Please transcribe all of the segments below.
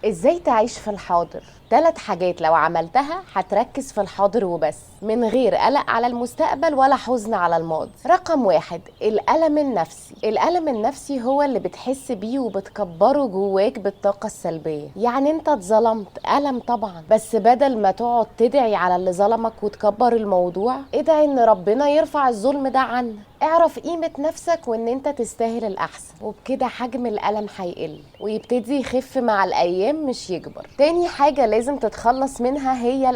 ازاي تعيش في الحاضر؟ 3 حاجات لو عملتها هتركز في الحاضر وبس، من غير قلق على المستقبل ولا حزن على الماضي. رقم 1، الألم النفسي. الألم النفسي هو اللي بتحس بيه وبتكبره جواك بالطاقة السلبية. يعني انت اتظلمت، ألم طبعا، بس بدل ما تقعد تدعي على اللي ظلمك وتكبر الموضوع، ادعي ان ربنا يرفع الظلم ده عنك. اعرف قيمة نفسك وان انت تستاهل الأحسن، وبكده حجم الألم هيقل ويبتدي يخف مع الأيام مش يكبر. تاني حاجة لازم تتخلص منها هي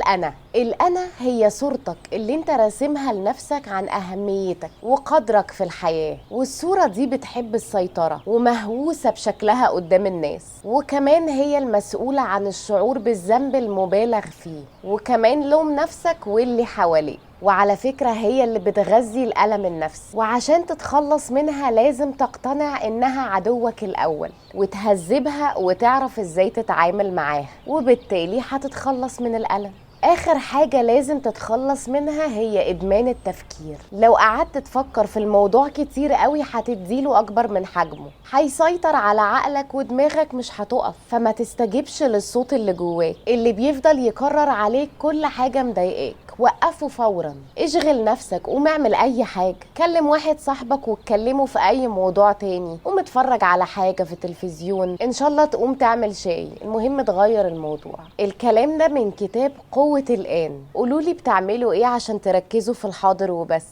الأنا هي صورتك اللي انت راسمها لنفسك عن أهميتك وقدرك في الحياة، والصورة دي بتحب السيطرة ومهووسة بشكلها قدام الناس، وكمان هي المسؤولة عن الشعور بالذنب المبالغ فيه، وكمان لوم نفسك واللي حواليك. وعلى فكرة هي اللي بتغذي الألم النفسي، وعشان تتخلص منها لازم تقتنع إنها عدوك الأول وتهذبها وتعرف إزاي تتعامل معاها، وبالتالي هتتخلص من الألم. آخر حاجة لازم تتخلص منها هي إدمان التفكير. لو قعدت تفكر في الموضوع كتير قوي هتديله أكبر من حجمه، هيسيطر على عقلك ودماغك مش هتقف، فما تستجيبش للصوت اللي جواك اللي بيفضل يكرر عليك كل حاجة مضايقاك. وقفه فورا، اشغل نفسك، قوم اعمل اي حاجة، كلم واحد صاحبك واتكلموا في اي موضوع تاني، قوم اتفرج على حاجة في التلفزيون، ان شاء الله تقوم تعمل شاي، المهم تغير الموضوع. الكلام ده من كتاب قوة الآن. قولولي بتعملوا ايه عشان تركزوا في الحاضر وبس.